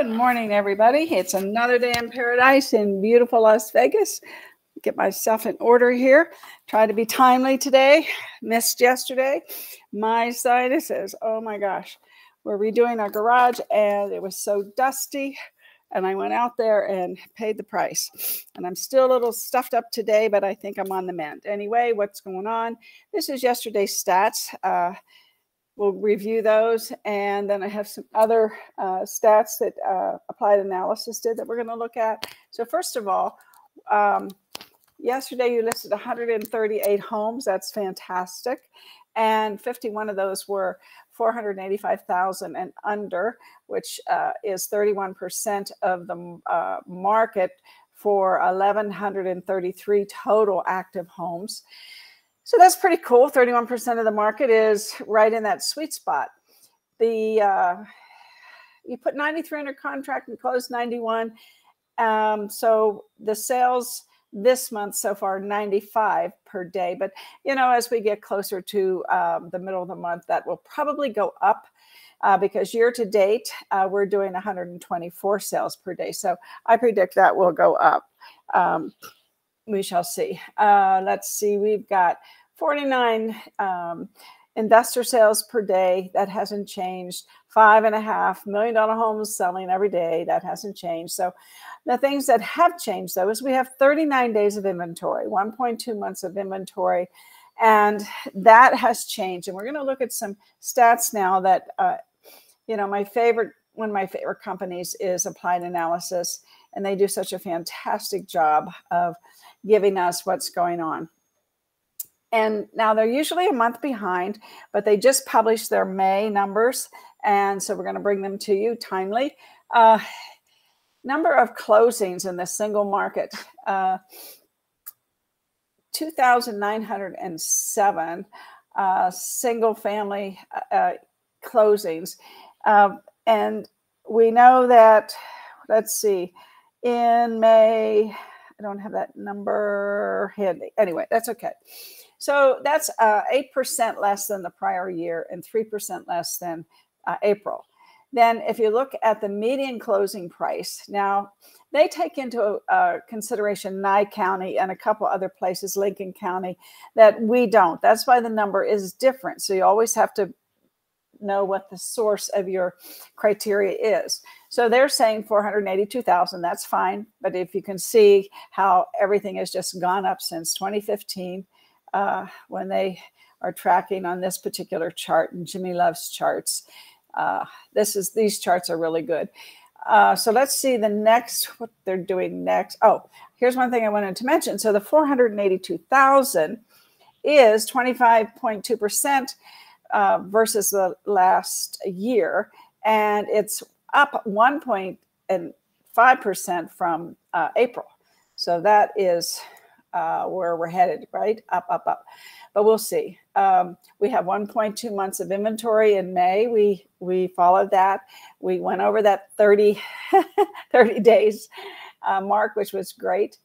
Good morning, everybody. It's another day in paradise in beautiful Las Vegas. Get myself in order here. Try to be timely today. Missed yesterday. My sinuses, oh my gosh. We're redoing our garage and it was so dusty. And I went out there and paid the price. And I'm still a little stuffed up today, but I think I'm on the mend. Anyway, what's going on? This is yesterday's stats. We'll review those, and then I have some other stats that applied analysis did that we're going to look at. So first of all, yesterday you listed 138 homes. That's fantastic. And 51 of those were 485,000 and under, which is 31% of the market for 1,133 total active homes. So that's pretty cool. 31% of the market is right in that sweet spot. You put 93 under contract and closed 91. So the sales this month so far, 95 per day. But, you know, as we get closer to the middle of the month, that will probably go up because year to date, we're doing 124 sales per day. So I predict that will go up. We shall see. Let's see. We've got 49 investor sales per day. That hasn't changed. $5.5 million homes selling every day. That hasn't changed. So the things that have changed, though, is we have 39 days of inventory, 1.2 months of inventory. And that has changed. And we're going to look at some stats now that, you know, one of my favorite companies is Applied Analysis. And they do such a fantastic job of giving us what's going on. And now they're usually a month behind, but they just published their May numbers. And so we're going to bring them to you timely. Number of closings in the single market, 2,907 single family closings. And we know that, let's see, in May, I don't have that number handy. Anyway, that's okay. So that's 8% less than the prior year and 3% less than April. Then if you look at the median closing price, now they take into consideration Nye County and a couple other places, Lincoln County, that we don't. That's why the number is different. So you always have to know what the source of your criteria is. So they're saying 482,000. That's fine. But if you can see how everything has just gone up since 2015, when they are tracking on this particular chart, and Jimmy loves charts. These charts are really good. So let's see what they're doing next. Oh, here's one thing I wanted to mention. So the 482,000 is 25.2% versus the last year, and it's up 1.5% from April. So that is where we're headed, right? Up, up, up. But we'll see. We have 1.2 months of inventory in May. We followed that. We went over that 30 days mark, which was great.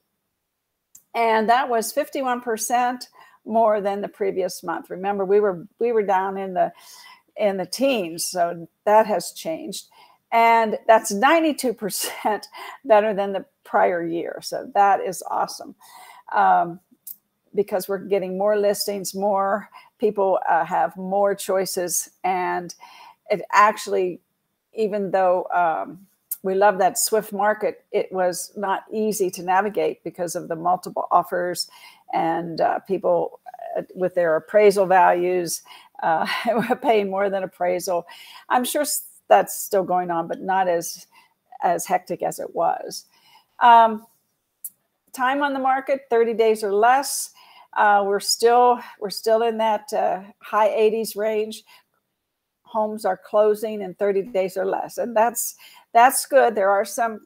And that was 51% more than the previous month. Remember, we were down in the teens, so that has changed. And that's 92% better than the prior year. So that is awesome. Because we're getting more listings, more people have more choices. And it actually, even though we love that swift market, it was not easy to navigate because of the multiple offers and people with their appraisal values paying more than appraisal. I'm sure that's still going on, but not as hectic as it was. Time on the market, 30 days or less. We're still in that high 80s range. Homes are closing in 30 days or less, and that's good. There are some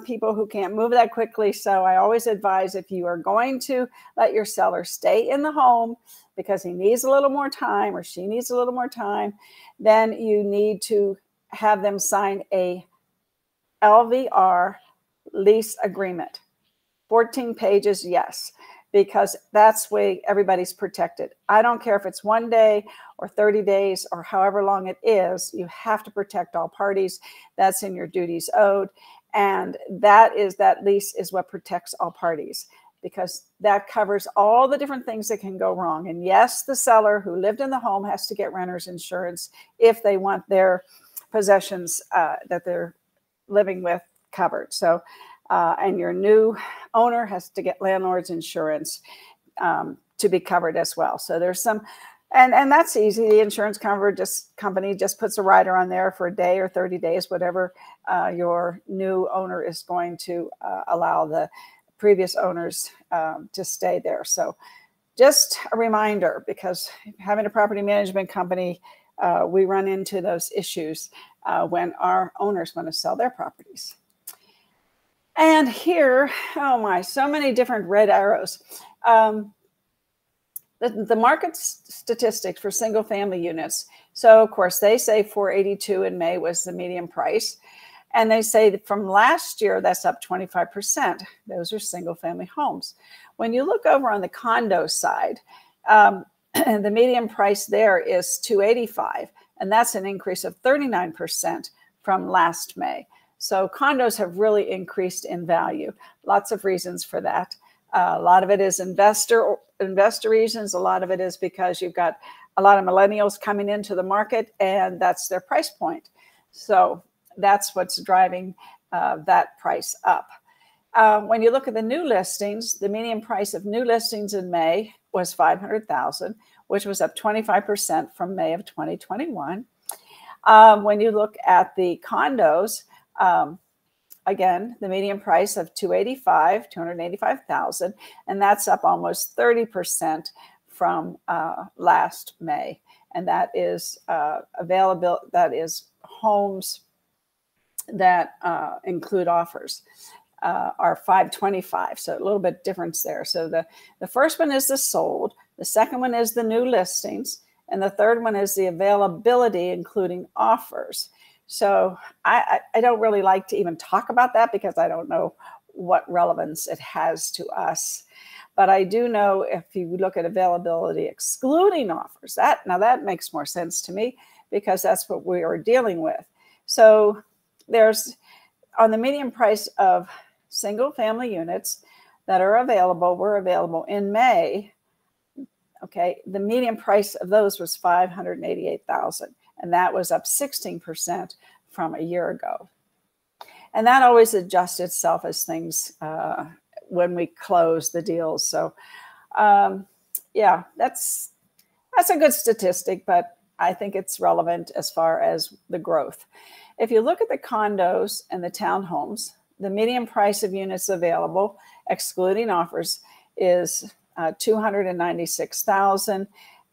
people who can't move that quickly, so I always advise, if you are going to let your seller stay in the home because he needs a little more time or she needs a little more time, then you need to have them sign a LVR lease agreement. 14 pages, yes. because that's where everybody's protected. I don't care if it's 1 day or 30 days or however long it is, you have to protect all parties. That's in your duties owed. And that lease is what protects all parties, because that covers all the different things that can go wrong. And yes, the seller who lived in the home has to get renter's insurance if they want their possessions that they're living with covered. So, and your new owner has to get landlord's insurance to be covered as well. So there's some, and that's easy. The insurance company just puts a rider on there for a day or 30 days, whatever your new owner is going to allow the previous owners to stay there. So just a reminder, because having a property management company, we run into those issues when our owners want to sell their properties. And here, oh my, so many different red arrows. The market statistics for single family units. So of course they say 482 in May was the median price. And they say that from last year, that's up 25%. Those are single family homes. When you look over on the condo side, the median price there is 285, and that's an increase of 39% from last May. So condos have really increased in value. Lots of reasons for that. A lot of it is investor reasons. A lot of it is because you've got a lot of millennials coming into the market, and that's their price point. So that's what's driving that price up. When you look at the new listings, the median price of new listings in May was $500,000, which was up 25% from May of 2021. When you look at the condos, again, the median price of $285,000, and that's up almost 30% from last May. And that is available. That is homes that include offers are 525. So a little bit difference there. So the first one is the sold, the second one is the new listings, and the third one is the availability, including offers. So I don't really like to even talk about that because I don't know what relevance it has to us. But I do know if you look at availability excluding offers, that makes more sense to me because that's what we are dealing with. So there's on the median price of single family units that are available, were available in May. Okay, the median price of those was $588,000, and that was up 16% from a year ago. And that always adjusts itself as things when we close the deals. So yeah, that's a good statistic, but I think it's relevant as far as the growth. If you look at the condos and the townhomes, the median price of units available, excluding offers, is $296,000,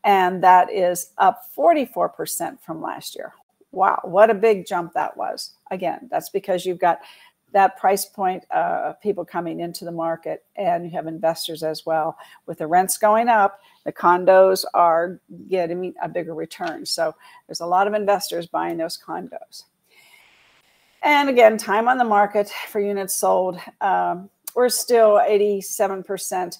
and that is up 44% from last year. Wow, what a big jump that was. Again, that's because you've got that price point of people coming into the market, and you have investors as well. With the rents going up, the condos are getting a bigger return. So there's a lot of investors buying those condos. And again, time on the market for units sold, we're still 87%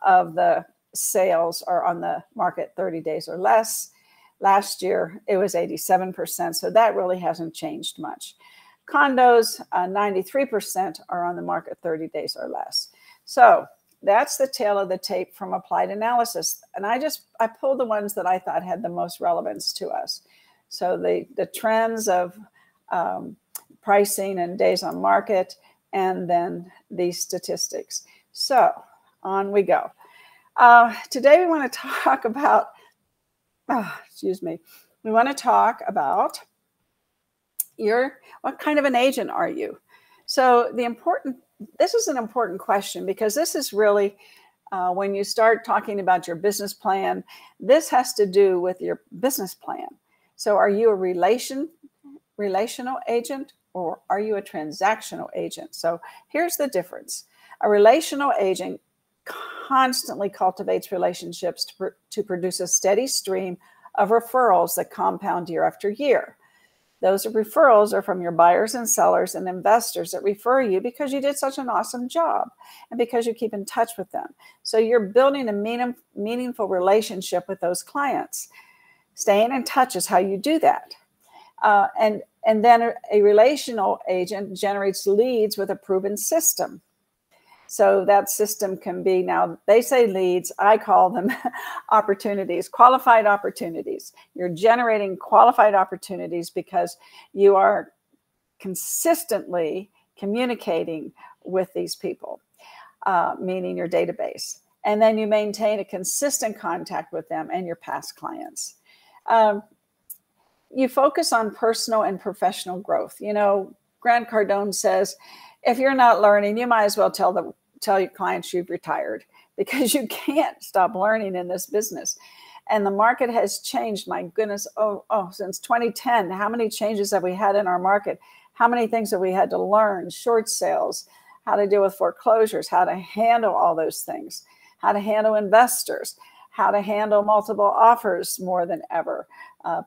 of the sales are on the market 30 days or less. Last year, it was 87%, so that really hasn't changed much. Condos, 93% are on the market 30 days or less. So that's the tail of the tape from applied analysis. And I pulled the ones that I thought had the most relevance to us. So the trends of pricing and days on market, and then these statistics. So on we go. Today we want to talk about, we want to talk about what kind of an agent are you? So this is an important question, because this is really when you start talking about your business plan, this has to do with your business plan. So are you a relational agent, or are you a transactional agent? So here's the difference. A relational agent constantly cultivates relationships to produce a steady stream of referrals that compound year after year. Those referrals are from your buyers and sellers and investors that refer you because you did such an awesome job and because you keep in touch with them. So you're building a meaningful relationship with those clients. Staying in touch is how you do that. And then a relational agent generates leads with a proven system. So that system can be, now they say leads, I call them opportunities, qualified opportunities. You're generating qualified opportunities because you are consistently communicating with these people, meaning your database. And then you maintain a consistent contact with them and your past clients. You focus on personal and professional growth. You know, Grant Cardone says, if you're not learning, you might as well tell your clients you've retired, because you can't stop learning in this business. And the market has changed, my goodness, since 2010. How many changes have we had in our market? How many things have we had to learn? Short sales, how to deal with foreclosures, how to handle all those things, how to handle investors, how to handle multiple offers more than ever.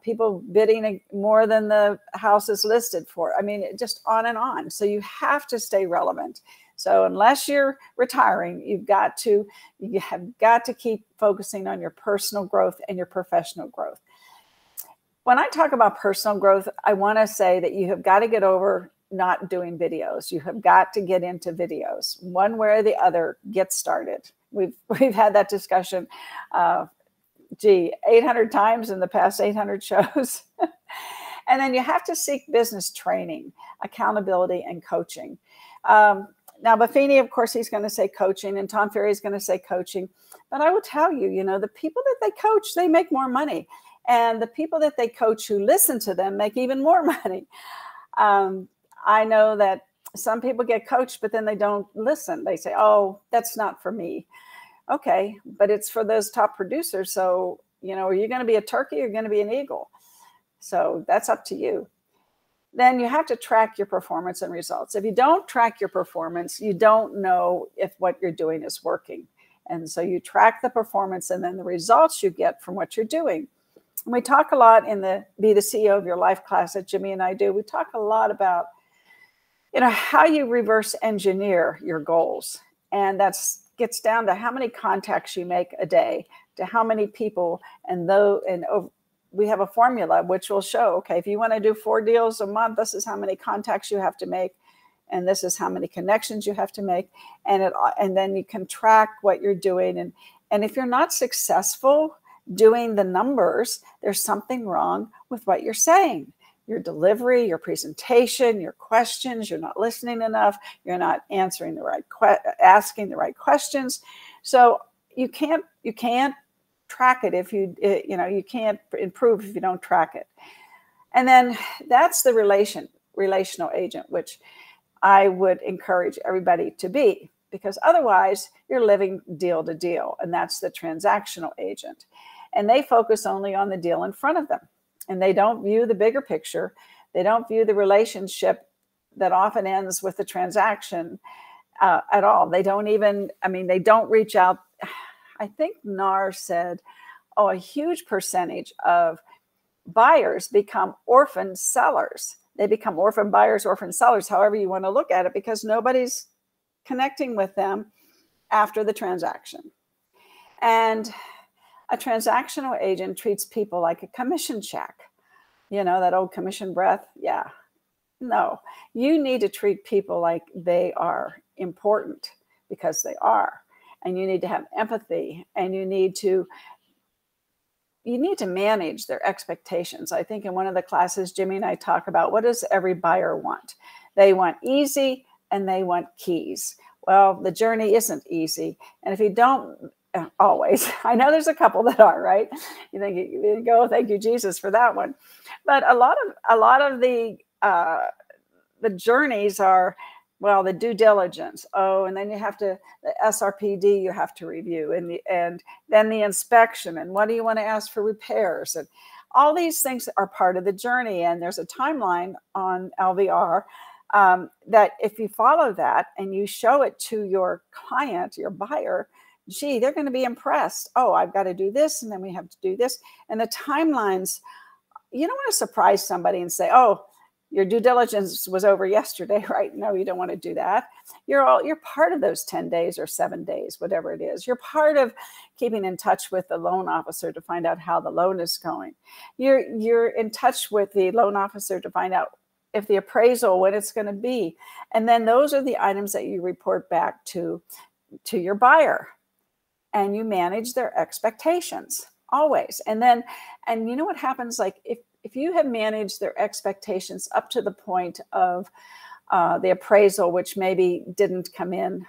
People bidding more than the house is listed for. I mean, just on and on. So you have to stay relevant. So unless you're retiring, you have got to keep focusing on your personal growth and your professional growth. When I talk about personal growth, I want to say that you have got to get over not doing videos. You have got to get into videos. One way or the other, get started. We've had that discussion 800 times in the past 800 shows. And then you have to seek business training, accountability, and coaching. Now, Buffini, of course, he's going to say coaching, and Tom Ferry is going to say coaching. But I will tell you, you know, the people that they coach, they make more money. And the people that they coach who listen to them make even more money. I know that some people get coached, but then they don't listen. They say, oh, that's not for me. Okay, but it's for those top producers. So, you know, are you going to be a turkey or going to be an eagle? So that's up to you. Then you have to track your performance and results. If you don't track your performance, you don't know if what you're doing is working. And so you track the performance and then the results you get from what you're doing. And we talk a lot in the Be the CEO of Your Life class that Jimmy and I do. We talk a lot about, you know, how you reverse engineer your goals. And that's gets down to how many contacts you make a day, to how many people, we have a formula which will show, okay, if you want to do 4 deals a month, this is how many contacts you have to make, and this is how many connections you have to make, and then you can track what you're doing, and if you're not successful doing the numbers, there's something wrong with what you're saying. Your delivery, your presentation, your questions, you're not listening enough, you're not answering asking the right questions. So you can't track it if you can't improve if you don't track it. And then that's the relational agent, which I would encourage everybody to be, because otherwise you're living deal to deal, and that's the transactional agent. And they focus only on the deal in front of them. And they don't view the bigger picture. They don't view the relationship that often ends with the transaction at all. They don't reach out. I think NAR said, a huge percentage of buyers become orphan sellers. They become orphan buyers, orphan sellers, however you want to look at it, because nobody's connecting with them after the transaction. And a transactional agent treats people like a commission check. You know, that old commission breath? Yeah. No, you need to treat people like they are important, because they are. And you need to have empathy, and you need to manage their expectations. I think in one of the classes, Jimmy and I talk about, what does every buyer want? They want easy and they want keys. Well, the journey isn't easy. And if you don't, always. I know there's a couple that are, right? You think you go, thank you, Jesus, for that one. But a lot of the journeys are, well, the due diligence. Oh, and then you have to, the SRPD you have to review, and then the inspection, and what do you want to ask for repairs, and all these things are part of the journey. And there's a timeline on LVR that if you follow that and you show it to your client, your buyer, gee, they're going to be impressed. Oh, I've got to do this, and then we have to do this. And the timelines you don't want to surprise somebody and say, oh, your due diligence was over yesterday, right? No, you don't want to do that. You're part of those 10 days or 7 days, whatever it is. You're part of keeping in touch with the loan officer to find out how the loan is going. You're in touch with the loan officer to find out if the appraisal, when it's going to be. And then those are the items that you report back to your buyer, and you manage their expectations always. And you know what happens? Like if you have managed their expectations up to the point of the appraisal, which maybe didn't come in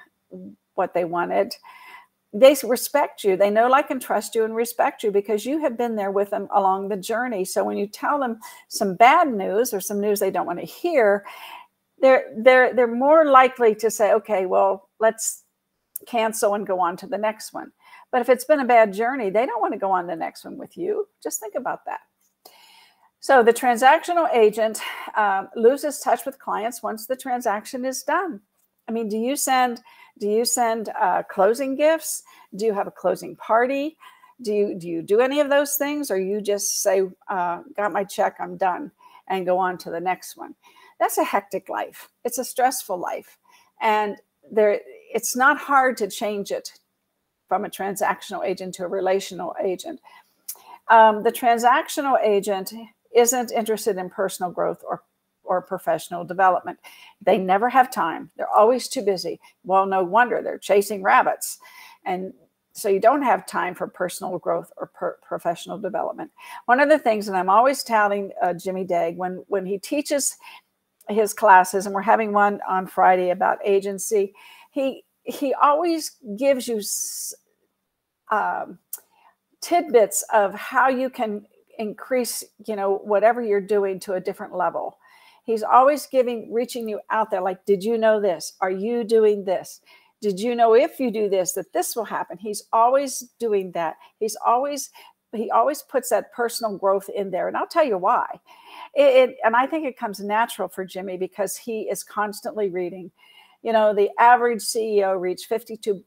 what they wanted, they respect you. They know, like, and trust you and respect you because you have been there with them along the journey. So when you tell them some bad news or some news they don't want to hear, they're more likely to say, okay, well, let's cancel and go on to the next one. But if it's been a bad journey, they don't want to go on the next one with you. Just think about that. So the transactional agent loses touch with clients once the transaction is done. I mean, do you send closing gifts? Do you have a closing party? Do you do any of those things? Or you just say, got my check, I'm done, and go on to the next one? That's a hectic life. It's a stressful life. And it's not hard to change it from a transactional agent to a relational agent. The transactional agent isn't interested in personal growth or professional development. They never have time. They're always too busy. Well, no wonder, they're chasing rabbits. And so you don't have time for personal growth or professional development. One of the things that I'm always telling Jimmy Dague when he teaches his classes, and we're having one on Friday about agency, he always gives you tidbits of how you can increase, whatever you're doing to a different level. He's always reaching you out there. Like, did you know this? Are you doing this? Did you know if you do this, that this will happen? He's always doing that. He always puts that personal growth in there. And I'll tell you why. And I think it comes natural for Jimmy because he is constantly reading. The average CEO reads 52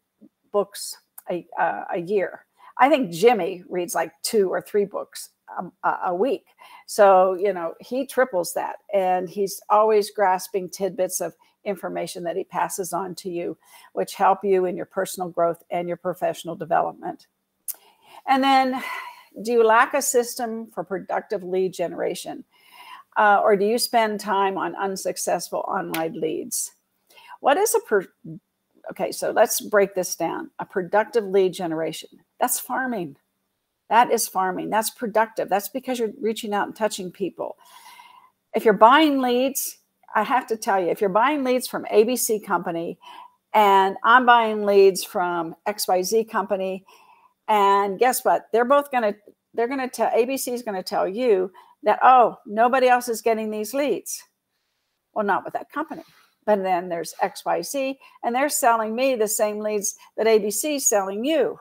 books a year. I think Jimmy reads like 2 or 3 books a week. So, he triples that, and he's always grasping tidbits of information that he passes on to you, which help you in your personal growth and your professional development. And then, do you lack a system for productive lead generation? Or do you spend time on unsuccessful online leads? What is okay, so let's break this down. A productive lead generation. That's farming. That is farming. That's productive. That's because you're reaching out and touching people. If you're buying leads, I have to tell you, if you're buying leads from ABC company and I'm buying leads from XYZ company, and guess what? They're going to tell, ABC is going to tell you that, oh, nobody else is getting these leads. Well, not with that company. But then there's XYZ, and they're selling me the same leads that ABC is selling you.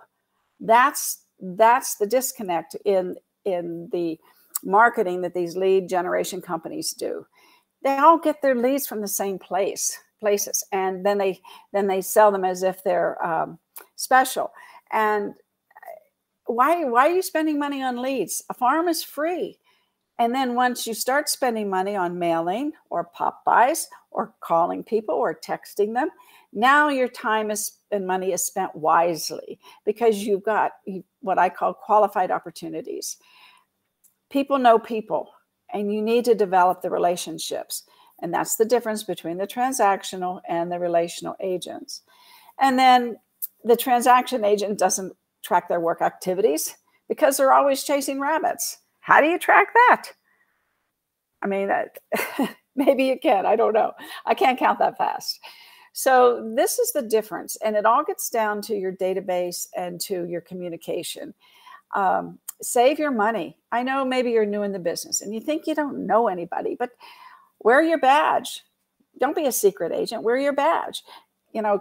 That's the disconnect in the marketing that these lead generation companies do. They all get their leads from the same places, and then they sell them as if they're special. And why are you spending money on leads? A farm is free. And then once you start spending money on mailing or pop buys or calling people or texting them, now your time and money is spent wisely because you've got what I call qualified opportunities. People know people, and you need to develop the relationships. And that's the difference between the transactional and the relational agents. And then the transaction agent doesn't track their work activities because they're always chasing rabbits. How do you track that? I mean, maybe you can. I don't know. I can't count that fast. So this is the difference. And it all gets down to your database and to your communication. Save your money. I know maybe you're new in the business and you think you don't know anybody, but wear your badge. Don't be a secret agent. Wear your badge.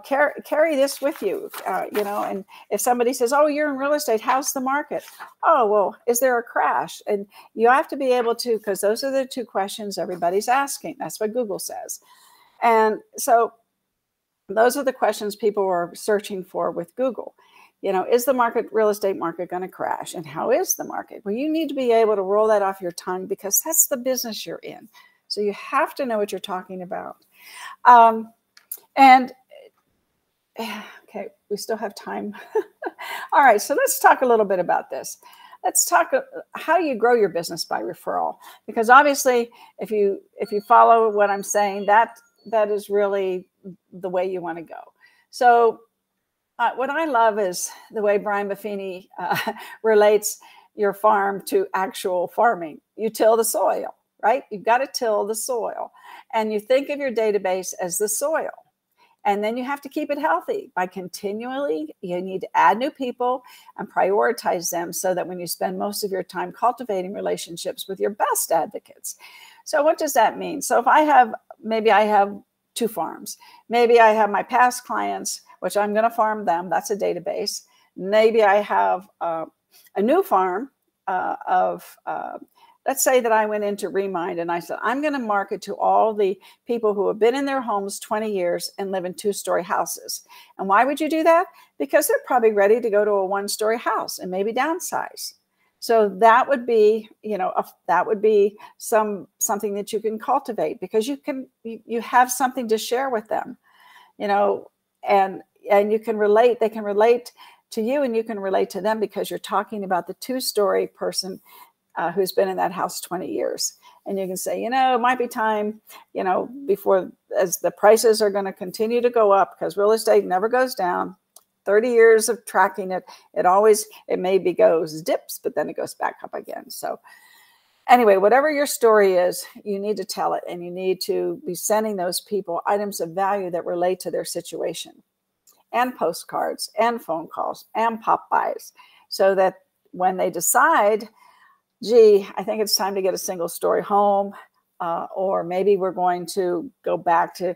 Carry this with you, and if somebody says, oh, you're in real estate, how's the market? Oh, well, is there a crash? And you have to be able to, because those are the 2 questions everybody's asking. That's what Google says. And so those are the questions people are searching for with Google. Is the real estate market going to crash? And how is the market? Well, you need to be able to roll that off your tongue because that's the business you're in. So you have to know what you're talking about. And okay, we still have time. All right, so let's talk a little bit about this. Let's talk how you grow your business by referral, because obviously if you follow what I'm saying, that is really the way you want to go. So what I love is the way Brian Buffini relates your farm to actual farming. You till the soil, right? You've got to till the soil, and you think of your database as the soil. And then you have to keep it healthy by continually, you need to add new people and prioritize them so that when you spend most of your time cultivating relationships with your best advocates. So what does that mean? So if maybe I have 2 farms, maybe I have my past clients, which I'm going to farm them. That's a database. Maybe I have a new farm let's say that I went into Remind and I said, I'm going to market to all the people who have been in their homes 20 years and live in 2-story houses. And why would you do that? Because they're probably ready to go to a 1-story house and maybe downsize. So that would be, something that you can cultivate, because you have something to share with them, and you can relate. They can relate to you and you can relate to them because you're talking about the 2-story person who's been in that house 20 years. And you can say, it might be time, before, as the prices are going to continue to go up, because real estate never goes down. 30 years of tracking it, it maybe dips, but then it goes back up again. So anyway, whatever your story is, you need to tell it, and you need to be sending those people items of value that relate to their situation, and postcards and phone calls and pop-bys, so that when they decide, gee, I think it's time to get a 1-story home, or maybe we're going to go back to,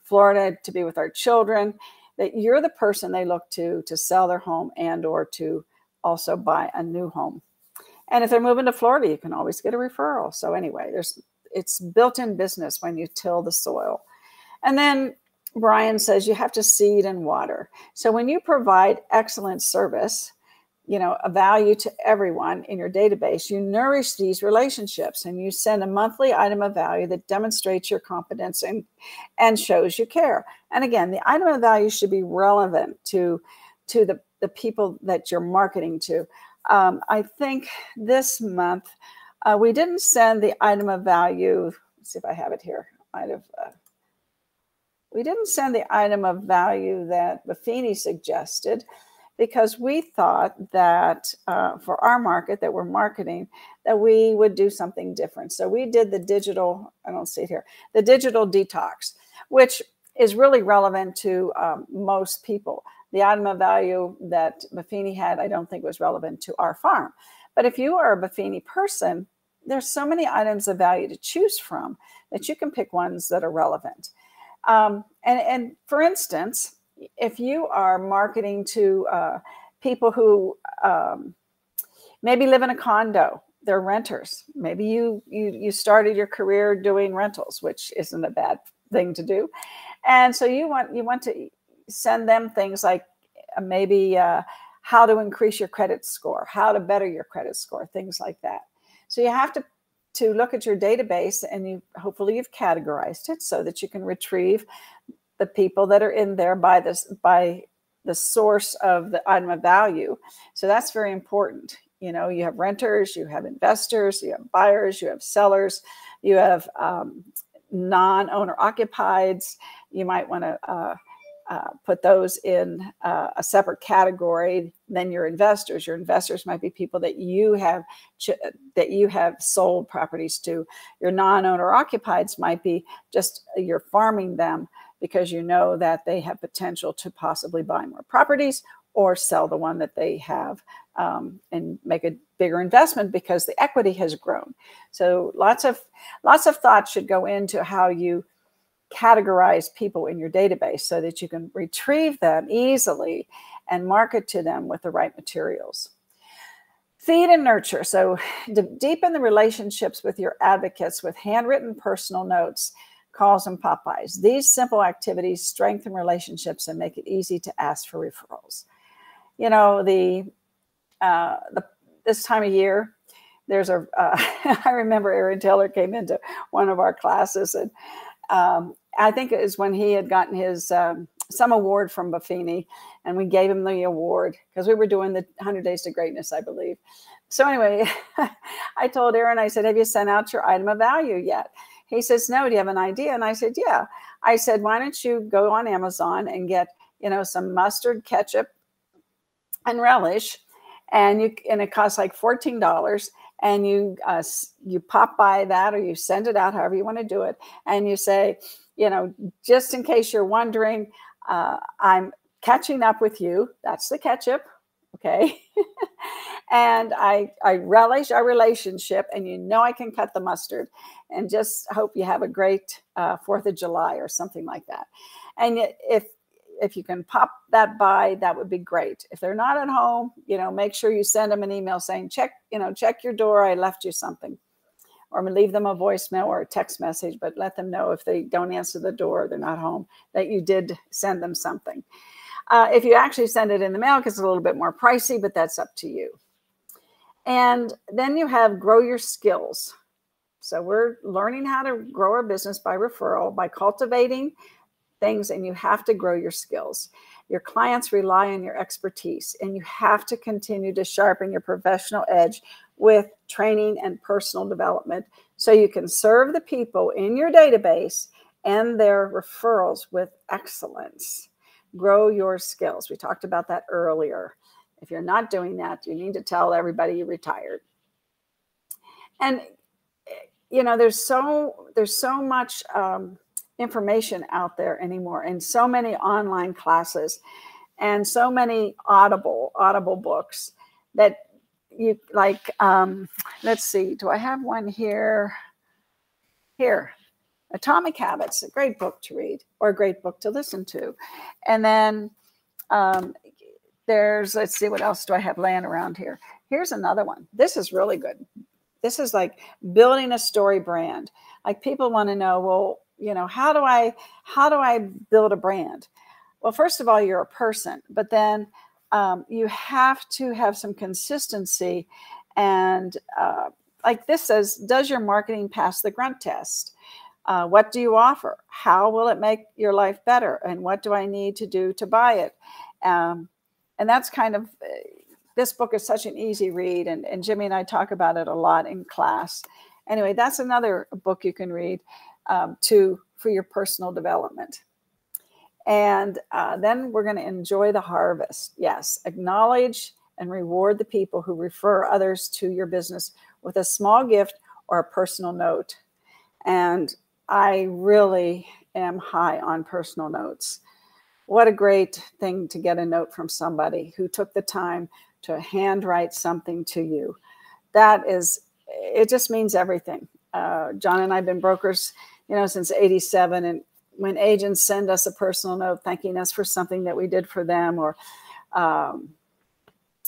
Florida to be with our children, that you're the person they look to sell their home and or to also buy a new home. And if they're moving to Florida, you can always get a referral. So anyway, it's built-in business when you till the soil. And then Brian says you have to seed and water. So when you provide excellent service, a value to everyone in your database, you nourish these relationships, and you send a monthly item of value that demonstrates your competence and shows you care. And again, the item of value should be relevant to the people that you're marketing to. I think this month we didn't send the item of value. Let's see if I have it here. We didn't send the item of value that Buffini suggested, because we thought that for our market that we're marketing, that we would do something different. So we did the digital, I don't see it here, the digital detox, which is really relevant to most people. The item of value that Buffini had, I don't think was relevant to our farm. But if you are a Buffini person, there's so many items of value to choose from that you can pick ones that are relevant. And for instance, if you are marketing to people who maybe live in a condo, they're renters. Maybe you started your career doing rentals, which isn't a bad thing to do. And so you want to send them things like maybe how to increase your credit score, how to better your credit score, things like that. So you have to look at your database, and hopefully you've categorized it so that you can retrieve the people that are in there by the source of the item of value. So that's very important. You have renters, you have investors, you have buyers, you have sellers, you have non-owner occupieds. You might want to put those in a separate category than your investors. Your investors might be people that you have sold properties to. Your non-owner occupieds might be just you're farming them because you know that they have potential to possibly buy more properties or sell the one that they have and make a bigger investment because the equity has grown. So lots of thought should go into how you categorize people in your database so that you can retrieve them easily and market to them with the right materials. Feed and nurture. So deepen the relationships with your advocates with handwritten personal notes, calls, and pop-bys. These simple activities strengthen relationships and make it easy to ask for referrals. you know, this time of year, there's a, I remember Aaron Taylor came into one of our classes, and I think it was when he had gotten his some award from Buffini, and we gave him the award because we were doing the 100 Days to Greatness, I believe. So anyway, I told Aaron, I said, have you sent out your item of value yet? He says, no, do you have an idea? And I said, yeah. I said, why don't you go on Amazon and get, you know, some mustard, ketchup, and relish, and it costs like $14, and you pop by that, or you send it out, however you want to do it, and you say, you know, just in case you're wondering, I'm catching up with you. That's the ketchup, okay? And I relish our relationship, and you know I can cut the mustard, and just hope you have a great 4th of July or something like that. And if you can pop that by, that would be great. If they're not at home, you know, make sure you send them an email saying, check your door, I left you something. Or leave them a voicemail or a text message, but let them know if they don't answer the door, they're not home, that you did send them something. If you actually send it in the mail, it's a little bit more pricey, but that's up to you. And then you have grow your skills. So we're learning how to grow our business by referral, by cultivating things, and you have to grow your skills. Your clients rely on your expertise, and you have to continue to sharpen your professional edge with training and personal development so you can serve the people in your database and their referrals with excellence. Grow your skills. We talked about that earlier. If you're not doing that, you need to tell everybody you retired. And you know, there's so much information out there anymore, and so many online classes, and so many audible books that you like. Let's see, do I have one here? Here, Atomic Habits, a great book to read, or a great book to listen to. And then let's see, what else do I have laying around here? Here's another one. This is really good. This is like building a story brand. Like, people want to know, well, you know, how do I build a brand? Well, first of all, you're a person, but then you have to have some consistency. And like this says, does your marketing pass the grunt test? What do you offer? How will it make your life better? And what do I need to do to buy it? And that's kind of, this book is such an easy read, and Jimmy and I talk about it a lot in class. Anyway, that's another book you can read for your personal development. And then we're going to enjoy the harvest. Yes, acknowledge and reward the people who refer others to your business with a small gift or a personal note. And I really am high on personal notes. What a great thing to get a note from somebody who took the time to handwrite something to you. It just means everything. John and I have been brokers, you know, since '87. And when agents send us a personal note thanking us for something that we did for them, or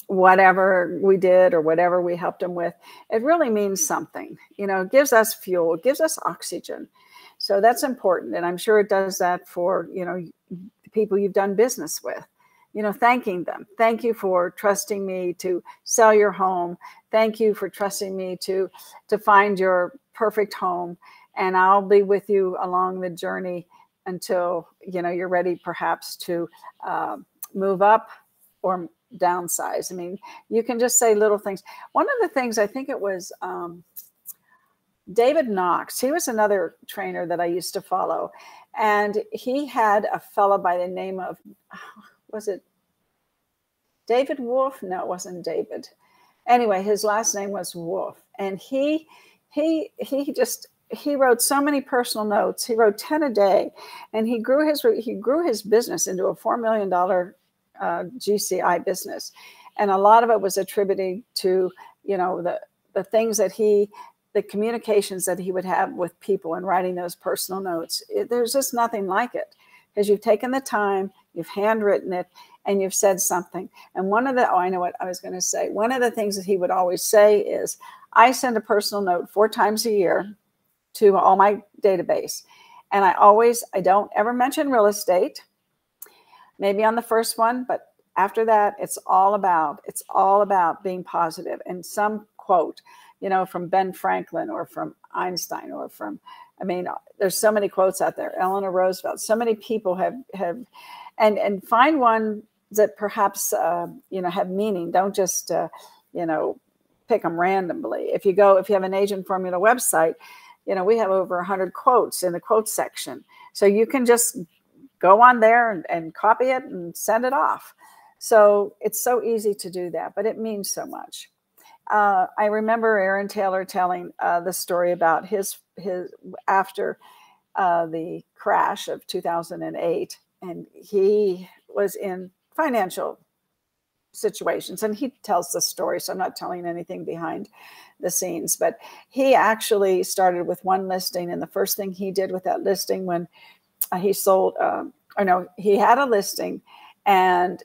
whatever we did or whatever we helped them with, it really means something. You know, it gives us fuel, it gives us oxygen. So that's important. And I'm sure it does that for, you know, the people you've done business with. You know, thanking them. Thank you for trusting me to sell your home. Thank you for trusting me to find your perfect home. And I'll be with you along the journey until, you know, you're ready perhaps to move up or downsize. I mean, you can just say little things. One of the things, I think it was David Knox, he was another trainer that I used to follow. And he had a fellow by the name of, was it David Wolf? No, it wasn't David. Anyway, his last name was Wolf. And he wrote so many personal notes. He wrote 10 a day, and he grew his business into a $4 million GCI business. And a lot of it was attributed to, you know, the things that the communications that he would have with people and writing those personal notes. There's just nothing like it, because you've taken the time, you've handwritten it, and you've said something. And I know what I was going to say. One of the things that he would always say is, I send a personal note 4 times a year to all my database. And I don't ever mention real estate, maybe on the first one, but After that, it's all about being positive. And some quote, from Ben Franklin or from Einstein or from, there's so many quotes out there. Eleanor Roosevelt. So many people have, and find one that perhaps have meaning. Don't just pick them randomly. If you have an Agent Formula website, we have over 100 quotes in the quote section. So you can just go on there and copy it and send it off. So it's so easy to do that, but it means so much. I remember Aaron Taylor telling the story about his after the crash of 2008, and he was in financial situations, and he tells the story, so I'm not telling anything behind the scenes, but he actually started with one listing, and the first thing he did with that listing when he sold, he had a listing, and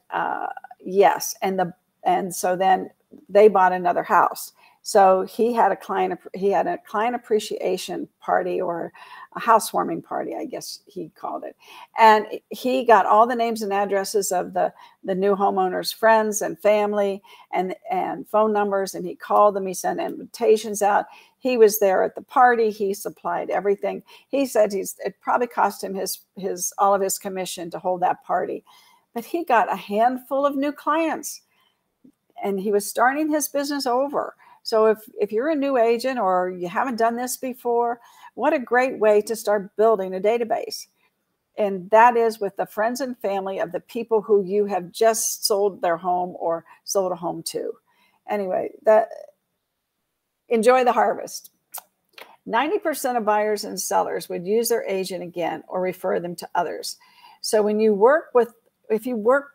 so then they bought another house. So he had a client appreciation party, or a housewarming party, I guess he called it. And he got all the names and addresses of the new homeowners' friends and family and phone numbers. And he called them. He sent invitations out. He was there at the party. He supplied everything. He said it probably cost him all of his commission to hold that party. But he got a handful of new clients, and he was starting his business over. So if you're a new agent or you haven't done this before, what a great way to start building a database. And that is with the friends and family of the people who you have just sold their home or sold a home to. Anyway, enjoy the harvest. 90% of buyers and sellers would use their agent again or refer them to others. So if you work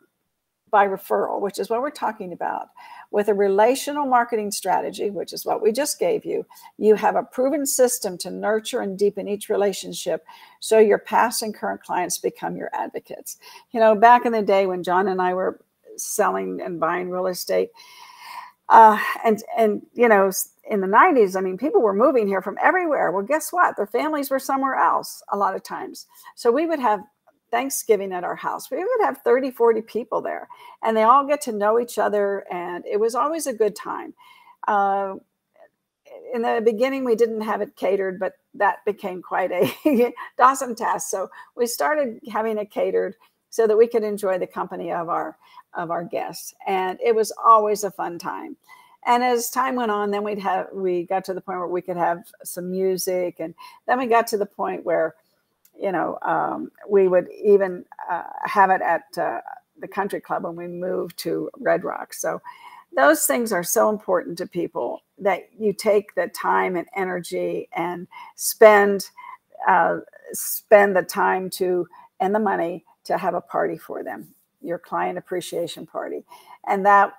by referral, which is what we're talking about, with a relational marketing strategy, which is what we just gave you, you have a proven system to nurture and deepen each relationship so your past and current clients become your advocates. Back in the day when John and I were selling and buying real estate, in the 90s, people were moving here from everywhere. Well, guess what? Their families were somewhere else a lot of times. So we would have Thanksgiving at our house. We would have 30, 40 people there, and they all get to know each other, and it was always a good time. In the beginning, we didn't have it catered, but that became quite a Dawson task. So we started having it catered so that we could enjoy the company of our guests, and it was always a fun time. And as time went on, then we got to the point where we could have some music, and then we got to the point where we would even have it at the country club when we moved to Red Rock. So those things are so important to people, that you take the time and energy and spend the time and the money to have a party for them, your client appreciation party. And that,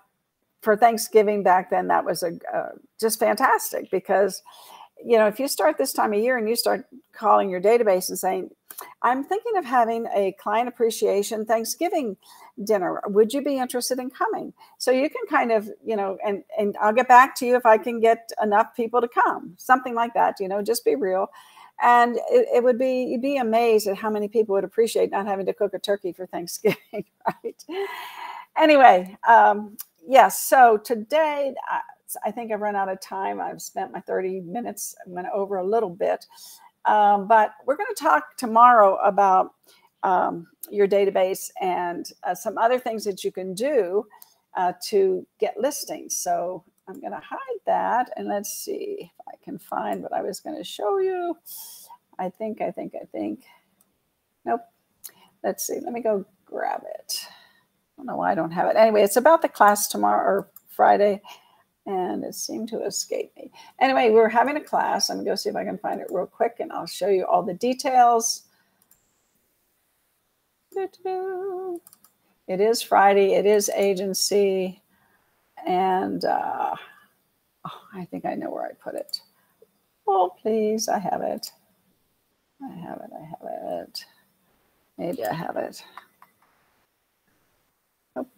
for Thanksgiving back then, that was just fantastic, because if you start this time of year and you start calling your database and saying, I'm thinking of having a client appreciation Thanksgiving dinner, would you be interested in coming? So you can kind of, and I'll get back to you if I can get enough people to come, something like that, just be real. And you'd be amazed at how many people would appreciate not having to cook a turkey for Thanksgiving, right? Anyway, yes, so today, I think I've run out of time. I've spent my 30 minutes. I went over a little bit. But we're going to talk tomorrow about your database and some other things that you can do to get listings. So I'm going to hide that. And let's see if I can find what I was going to show you. I think. Nope. Let's see. Let me go grab it. I don't know why I don't have it. Anyway, it's about the class tomorrow or Friday, and it seemed to escape me. Anyway, we're having a class. I'm going to go see if I can find it real quick, and I'll show you all the details. It is Friday. It is agency. And I think I know where I put it. Oh, please. I have it. Maybe I have it. Nope.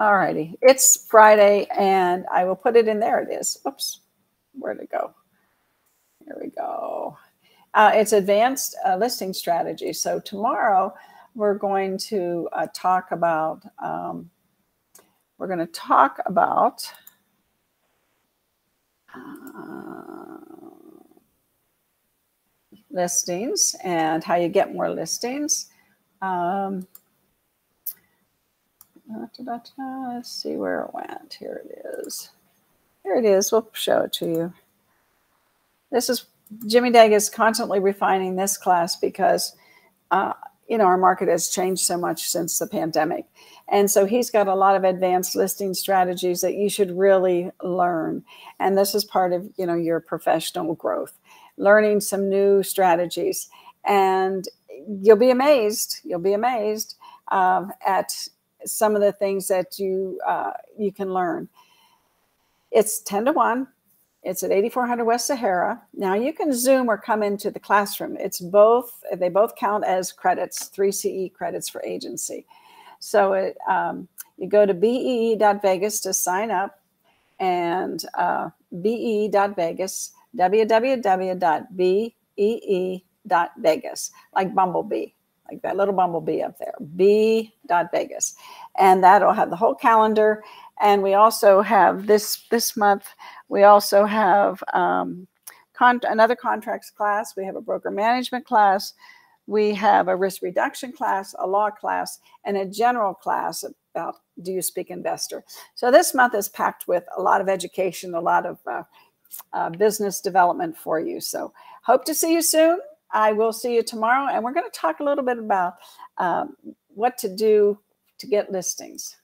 All righty. It's Friday, and I will put it in there. It is. Oops. Where'd it go? Here we go. It's advanced listing strategy. So tomorrow we're going to talk about listings and how you get more listings. Let's see where it went. Here it is. Here it is. We'll show it to you. This is Jimmy Dague is constantly refining this class because our market has changed so much since the pandemic. And so he's got a lot of advanced listing strategies that you should really learn. And this is part of, your professional growth, learning some new strategies. And you'll be amazed. You'll be amazed at some of the things that you can learn. It's 10 to 1. It's at 8400 West Sahara. Now you can Zoom or come into the classroom. They both count as credits, 3 CE credits for agency. So you go to bee.vegas to sign up, and bee.vegas, www.bee.vegas, like Bumblebee, like that little bumblebee up there, bee.vegas. And that'll have the whole calendar. And we also have this month, we also have another contracts class. We have a broker management class. We have a risk reduction class, a law class, and a general class about Do You Speak Investor? So this month is packed with a lot of education, a lot of business development for you. So hope to see you soon. I will see you tomorrow. And we're going to talk a little bit about what to do to get listings.